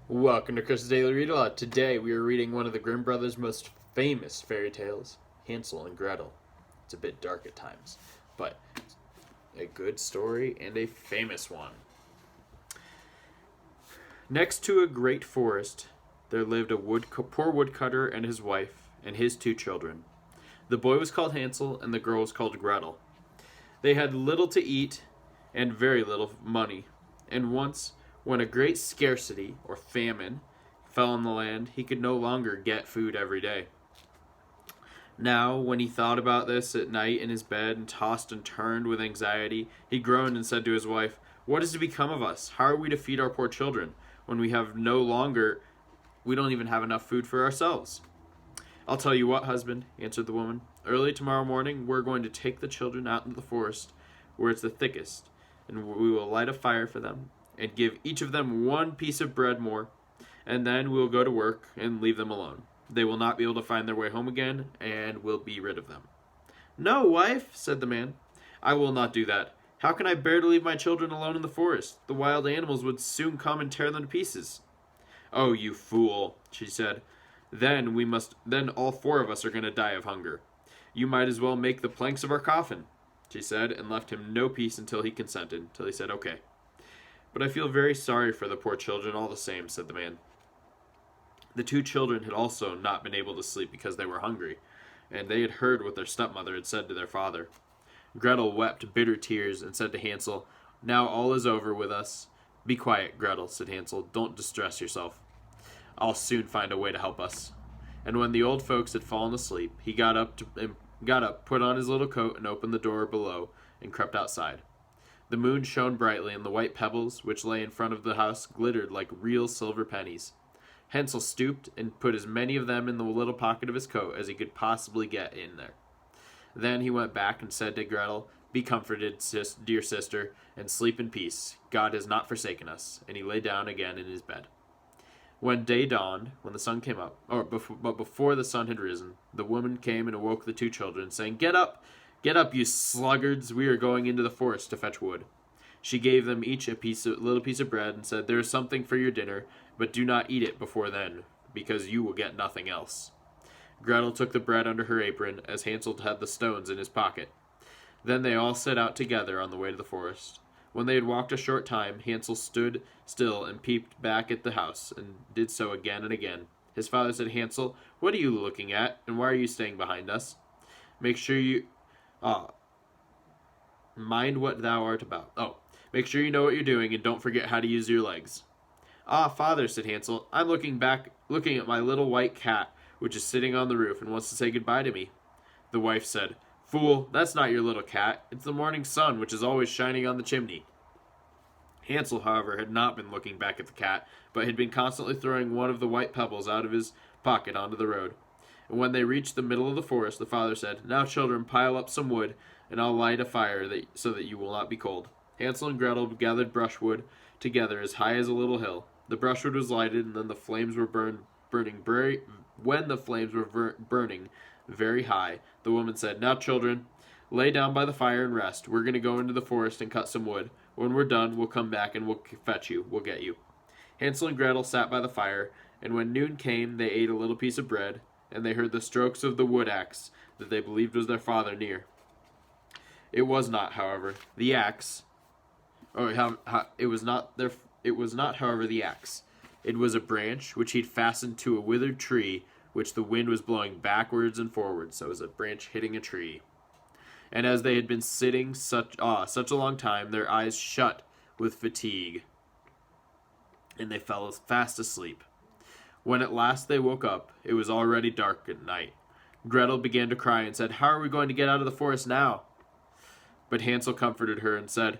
Welcome to Chris's Daily Read Aloud. Today we are reading one of the Grimm brothers' most famous fairy tales, Hansel and Gretel. It's a bit dark at times, but a good story and a famous one. Next to a great forest, there lived a poor woodcutter and his wife and his two children. The boy was called Hansel and the girl was called Gretel. They had little to eat and very little money, and once, when a great scarcity, or famine, fell on the land, he could no longer get food every day. Now, when he thought about this at night in his bed and tossed and turned with anxiety, he groaned and said to his wife, "What is to become of us? How are we to feed our poor children when we don't even have enough food for ourselves?" "I'll tell you what, husband," answered the woman. "Early tomorrow morning we're going to take the children out into the forest where it's the thickest, and we will light a fire for them and give each of them one piece of bread more, and then we'll go to work and leave them alone. They will not be able to find their way home again, and we'll be rid of them." "No, wife," said the man, "I will not do that. How can I bear to leave my children alone in the forest? The wild animals would soon come and tear them to pieces." "Oh, you fool," she said. Then all four of us are going to die of hunger. You might as well make the planks of our coffin," she said, and left him no peace until he consented, till he said, "Okay." "But I feel very sorry for the poor children all the same," said the man. The two children had also not been able to sleep because they were hungry, and they had heard what their stepmother had said to their father. Gretel wept bitter tears and said to Hansel, "Now all is over with us." "Be quiet, Gretel," said Hansel. "Don't distress yourself. I'll soon find a way to help us." And when the old folks had fallen asleep, he got up, put on his little coat, and opened the door below, and crept outside. The moon shone brightly, and the white pebbles, which lay in front of the house, glittered like real silver pennies. Hansel stooped and put as many of them in the little pocket of his coat as he could possibly get in there. Then he went back and said to Gretel, "Be comforted, dear sister, and sleep in peace. God has not forsaken us." And he lay down again in his bed. When day dawned, when the sun came up, but before the sun had risen, the woman came and awoke the two children, saying, Get up, you sluggards! We are going into the forest to fetch wood." She gave them each a little piece of bread and said, "There is something for your dinner, but do not eat it before then, because you will get nothing else." Gretel took the bread under her apron, as Hansel had the stones in his pocket. Then they all set out together on the way to the forest. When they had walked a short time, Hansel stood still and peeped back at the house, and did so again and again. His father said, "Hansel, what are you looking at, and why are you staying behind us? Make sure you mind what thou art about. Make sure you know what you're doing, and don't forget how to use your legs." "Ah, father," said Hansel, "I'm looking at my little white cat, which is sitting on the roof and wants to say goodbye to me." The wife said, "Fool, that's not your little cat. It's the morning sun, which is always shining on the chimney." Hansel, however, had not been looking back at the cat, but had been constantly throwing one of the white pebbles out of his pocket onto the road. And when they reached the middle of the forest, the father said, "Now, children, pile up some wood, and I'll light a fire so that you will not be cold." Hansel and Gretel gathered brushwood together as high as a little hill. The brushwood was lighted, and then the flames were burning very high, the woman said, "Now, children, lay down by the fire and rest. We're going to go into the forest and cut some wood. When we're done, we'll come back and we'll fetch you. We'll get you." Hansel and Gretel sat by the fire, and when noon came, they ate a little piece of bread, and they heard the strokes of the wood axe that they believed was their father near. It was not, however, the axe. It was not, however, the axe. It was a branch which he'd fastened to a withered tree, which the wind was blowing backwards and forwards. So it was a branch hitting a tree. And as they had been sitting such a long time, their eyes shut with fatigue, and they fell fast asleep. When at last they woke up, it was already dark at night. Gretel began to cry and said, "How are we going to get out of the forest now?" But Hansel comforted her and said,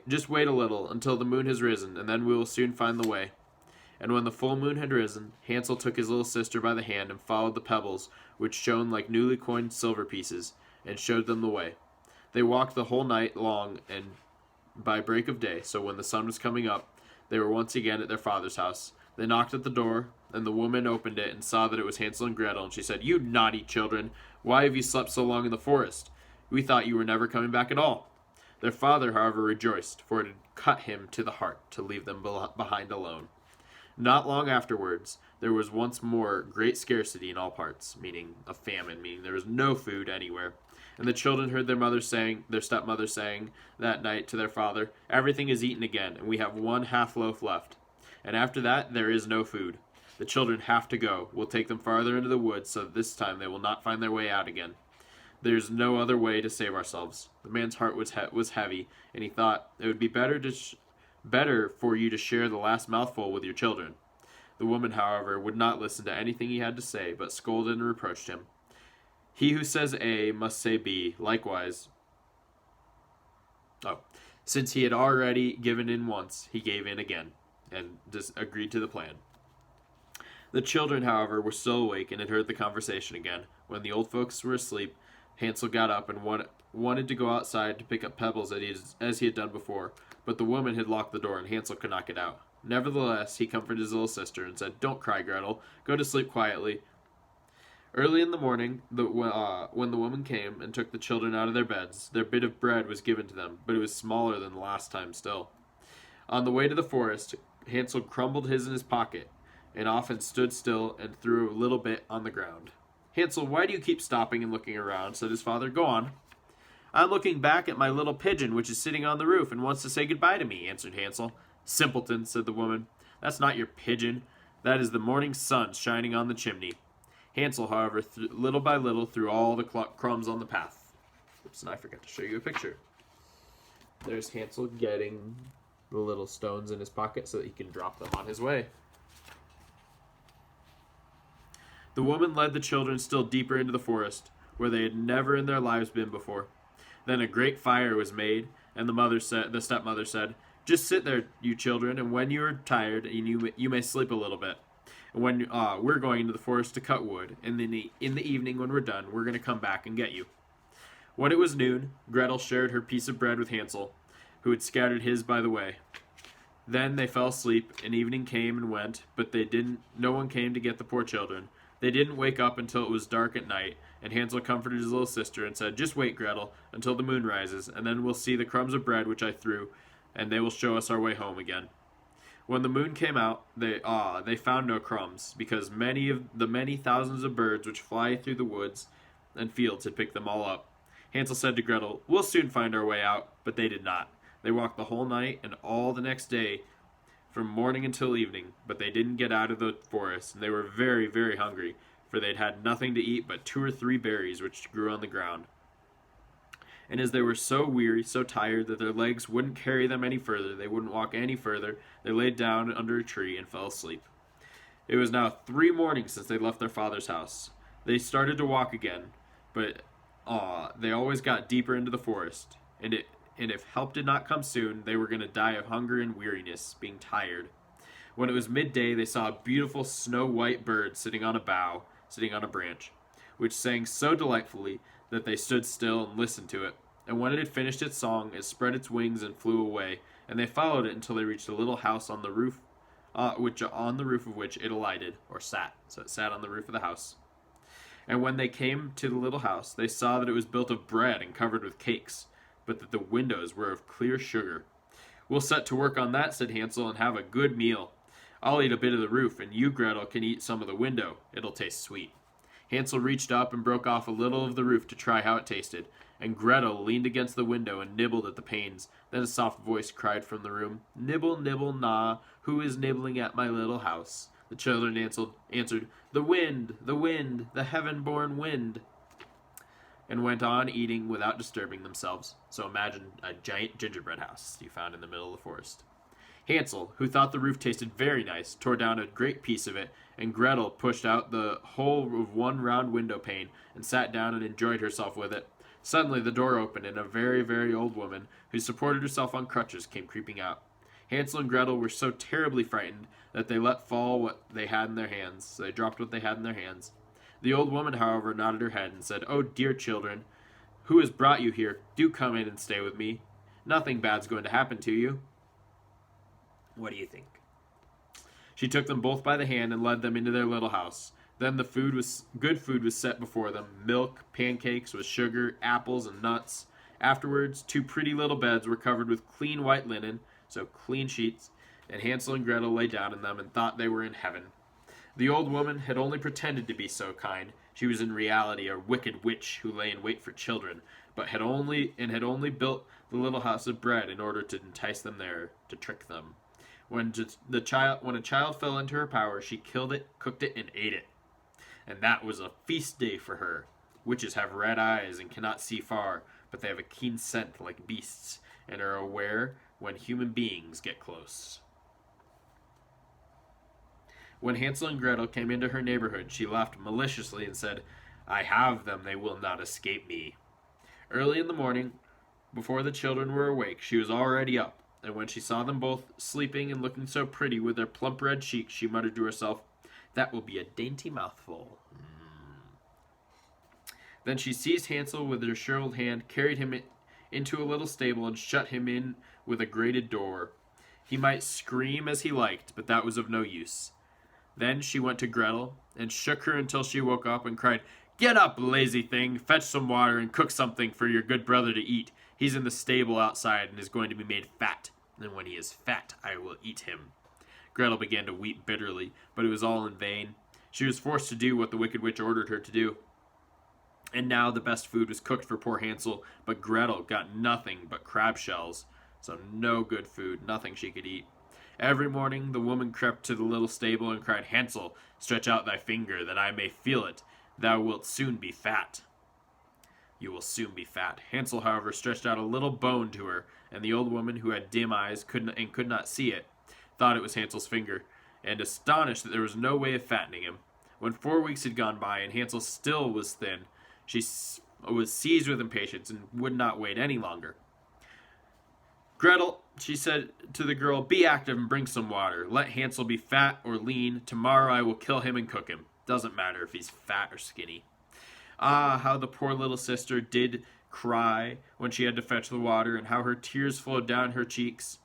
Just wait a little until the moon has risen, and then we will soon find the way." And when the full moon had risen, Hansel took his little sister by the hand and followed the pebbles, which shone like newly coined silver pieces, and showed them the way. They walked the whole night long, and by break of day, so when the sun was coming up, they were once again at their father's house. They knocked at the door, and the woman opened it and saw that it was Hansel and Gretel, and she said, "You naughty children, why have you slept so long in the forest? We thought you were never coming back at all." Their father, however, rejoiced, for it had cut him to the heart to leave them behind alone. Not long afterwards, there was once more great scarcity in all parts, meaning a famine, meaning there was no food anywhere. And the children heard their stepmother saying that night to their father, "Everything is eaten again, and we have one half loaf left. And after that, there is no food. The children have to go. We'll take them farther into the woods, so that this time they will not find their way out again. There's no other way to save ourselves." The man's heart was heavy, and he thought it would be better for you to share the last mouthful with your children. The woman, however, would not listen to anything he had to say, but scolded and reproached him. He who says A must say B. Likewise, since he had already given in once, he gave in again, and agreed to the plan. The children, however, were still awake and had heard the conversation again. When the old folks were asleep, Hansel got up and wanted to go outside to pick up pebbles as he had done before, but the woman had locked the door and Hansel could not get out. Nevertheless, he comforted his little sister and said, "Don't cry, Gretel. Go to sleep quietly." Early in the morning, when the woman came and took the children out of their beds, their bit of bread was given to them, but it was smaller than the last time still. On the way to the forest, Hansel crumbled his in his pocket, and often stood still and threw a little bit on the ground. "Hansel, why do you keep stopping and looking around?" said his father. "Go on." "I'm looking back at my little pigeon which is sitting on the roof and wants to say goodbye to me," answered Hansel. "Simpleton," said the woman. "That's not your pigeon. That is the morning sun shining on the chimney." Hansel, however, little by little threw all the crumbs on the path. Oops, and I forgot to show you a picture. There's Hansel getting the little stones in his pocket so that he can drop them on his way. The woman led the children still deeper into the forest, where they had never in their lives been before. Then a great fire was made, and the stepmother said, "Just sit there, you children, and when you are tired, you may sleep a little bit. And when we're going into the forest to cut wood, and then in the evening when we're done, we're going to come back and get you." When it was noon, Gretel shared her piece of bread with Hansel, who had scattered his by the way. Then they fell asleep, and evening came and went, but no one came to get the poor children. They didn't wake up until it was dark at night, and Hansel comforted his little sister and said, "Just wait, Gretel, until the moon rises, and then we'll see the crumbs of bread which I threw, and they will show us our way home again." When the moon came out, they found no crumbs, because many thousands of birds which fly through the woods and fields had picked them all up. Hansel said to Gretel, "We'll soon find our way out," but they did not. They walked the whole night and all the next day, from morning until evening, but they didn't get out of the forest, and they were very, very hungry, for they'd had nothing to eat but 2 or 3 berries which grew on the ground. And as they were so weary, so tired, that their legs wouldn't carry them any further, they wouldn't walk any further, they laid down under a tree and fell asleep. It was now 3 mornings since they left their father's house. They started to walk again, but they always got deeper into the forest, and if help did not come soon, they were going to die of hunger and weariness, being tired. When it was midday, they saw a beautiful snow-white bird sitting on a branch, which sang so delightfully that they stood still and listened to it. And when it had finished its song, it spread its wings and flew away, and they followed it until they reached a little house on the roof, of which it alighted, or sat. So it sat on the roof of the house. And when they came to the little house, they saw that it was built of bread and covered with cakes, but that the windows were of clear sugar. "We'll set to work on that," said Hansel, "and have a good meal. I'll eat a bit of the roof, and you, Gretel, can eat some of the window. It'll taste sweet." Hansel reached up and broke off a little of the roof to try how it tasted, and Gretel leaned against the window and nibbled at the panes. Then a soft voice cried from the room, "Nibble, nibble, gnaw, who is nibbling at my little house?" The children answered, "The wind, the heaven-born wind," and went on eating without disturbing themselves. So imagine a giant gingerbread house you found in the middle of the forest. Hansel, who thought the roof tasted very nice, tore down a great piece of it, and Gretel pushed out the whole of one round window pane and sat down and enjoyed herself with it. Suddenly the door opened, and a very, very old woman, who supported herself on crutches, came creeping out. Hansel and Gretel were so terribly frightened that they let fall what they had in their hands. So they dropped what they had in their hands. The old woman, however, nodded her head and said, "Oh, dear children, who has brought you here? Do come in and stay with me. Nothing bad's going to happen to you. What do you think?" She took them both by the hand and led them into their little house. Then good food was set before them, milk, pancakes with sugar, apples, and nuts. Afterwards, 2 pretty little beds were covered with clean white linen, so clean sheets, and Hansel and Gretel lay down in them and thought they were in heaven. The old woman had only pretended to be so kind. She was in reality a wicked witch who lay in wait for children, but had only built the little house of bread in order to entice them there, to trick them. When a child fell into her power, she killed it, cooked it, and ate it. And that was a feast day for her. Witches have red eyes and cannot see far, but they have a keen scent like beasts, and are aware when human beings get close. When Hansel and Gretel came into her neighborhood, she laughed maliciously and said, "I have them, they will not escape me." Early in the morning, before the children were awake, she was already up, and when she saw them both sleeping and looking so pretty with their plump red cheeks, she muttered to herself, "That will be a dainty mouthful." Then she seized Hansel with her shriveled hand, carried him into a little stable, and shut him in with a grated door. He might scream as he liked, but that was of no use. Then she went to Gretel, and shook her until she woke up, and cried, "Get up, lazy thing, fetch some water, and cook something for your good brother to eat. He's in the stable outside, and is going to be made fat. And when he is fat, I will eat him." Gretel began to weep bitterly, but it was all in vain. She was forced to do what the wicked witch ordered her to do. And now the best food was cooked for poor Hansel, but Gretel got nothing but crab shells. So no good food, nothing she could eat. Every morning the woman crept to the little stable and cried, "Hansel, stretch out thy finger, that I may feel it. Thou wilt soon be fat." "You will soon be fat." Hansel, however, stretched out a little bone to her, and the old woman, who had dim eyes could not see it, thought it was Hansel's finger, and astonished that there was no way of fattening him. When 4 weeks had gone by, and Hansel still was thin, she was seized with impatience and would not wait any longer. "Gretel," she said to the girl, "be active and bring some water. Let Hansel be fat or lean. Tomorrow I will kill him and cook him. Doesn't matter if he's fat or skinny." Ah, how the poor little sister did cry when she had to fetch the water, and how her tears flowed down her cheeks.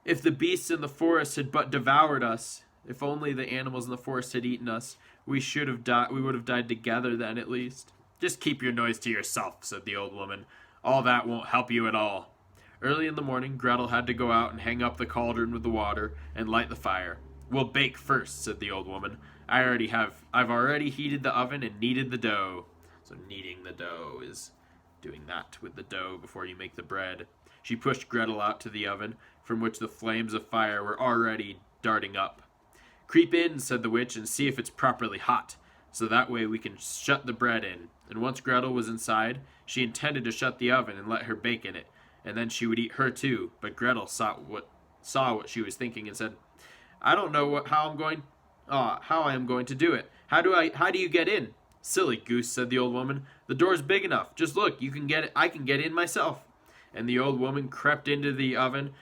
If the beasts in the forest had but devoured us, if only the animals in the forest had eaten us, we would have died together then, at least. "Just keep your noise to yourself," said the old woman. "All that won't help you at all." Early in the morning, Gretel had to go out and hang up the cauldron with the water and light the fire. "We'll bake first," said the old woman. I've already heated the oven and kneaded the dough." So kneading the dough is doing that with the dough before you make the bread. She pushed Gretel out to the oven, from which the flames of fire were already darting up. "Creep in," said the witch, "and see if it's properly hot, so that way we can shut the bread in." And once Gretel was inside, she intended to shut the oven and let her bake in it, and then she would eat her too. But Gretel saw what she was thinking and said, "I don't know how I am going to do it. How do you get in?" "Silly goose," said the old woman. "The door's big enough. Just look, you can get it. I can get in myself." And the old woman crept into the oven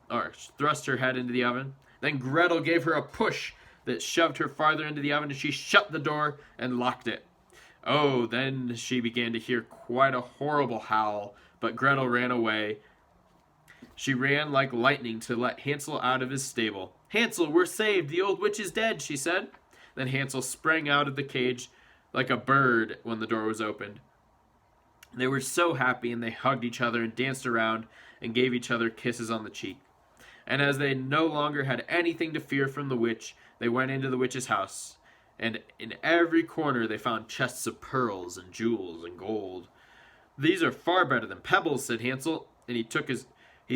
or thrust her head into the oven. Then Gretel gave her a push that shoved her farther into the oven, and she shut the door and locked it. Oh, then she began to hear quite a horrible howl, but Gretel ran away. She ran like lightning to let Hansel out of his stable. "Hansel, we're saved. The old witch is dead," she said. Then Hansel sprang out of the cage like a bird when the door was opened. They were so happy, and they hugged each other and danced around and gave each other kisses on the cheek. And as they no longer had anything to fear from the witch, they went into the witch's house. And in every corner they found chests of pearls and jewels and gold. "These are far better than pebbles," said Hansel, and he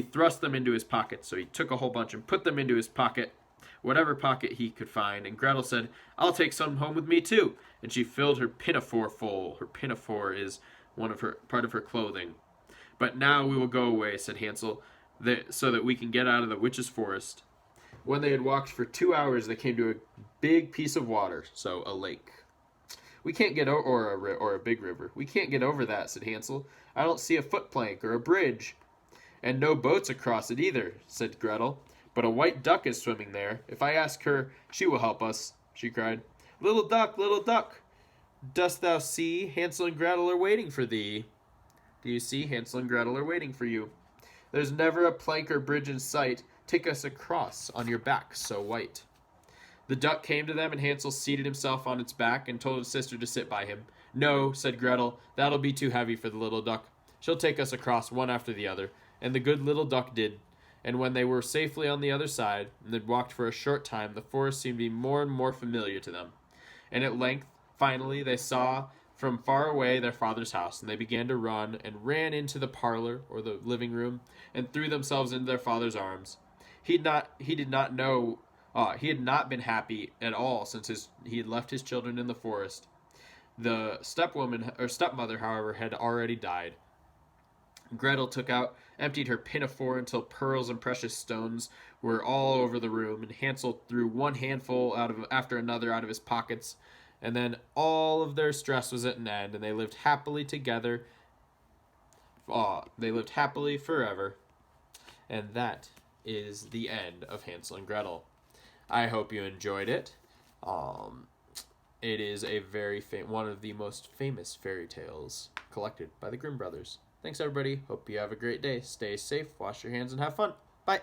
thrust them into his pocket. So he took a whole bunch and put them into his pocket, whatever pocket he could find. And Gretel said, "I'll take some home with me too." And she filled her pinafore full. Her pinafore is part of her clothing. "But now we will go away," said Hansel, "so that we can get out of the witch's forest." When they had walked for 2 hours, they came to a big piece of water, so a lake. "We can't get or a big river. We can't get over that," said Hansel. "I don't see a foot plank or a bridge." "And no boats across it either," said Gretel. "But a white duck is swimming there. If I ask her, she will help us," she cried. Little duck, dost thou see? Hansel and Gretel are waiting for thee." Do you see? Hansel and Gretel are waiting for you. "There's never a plank or bridge in sight. Take us across on your back so white." The duck came to them, and Hansel seated himself on its back and told his sister to sit by him. "No," said Gretel, "that'll be too heavy for the little duck. She'll take us across one after the other." And the good little duck did. And when they were safely on the other side, and had walked for a short time, the forest seemed to be more and more familiar to them. And at length, finally, they saw from far away their father's house, and they began to run, and ran into the parlor, or the living room, and threw themselves into their father's arms. He did not know, he had not been happy at all since he had left his children in the forest. The stepmother, however, had already died. Gretel emptied her pinafore until pearls and precious stones were all over the room, and Hansel threw one handful after another out of his pockets, and then all of their stress was at an end, and they lived happily together. They lived happily forever, and that is the end of Hansel and Gretel. I hope you enjoyed it. It is one of the most famous fairy tales collected by the Grimm brothers. Thanks, everybody. Hope you have a great day. Stay safe, wash your hands, and have fun. Bye.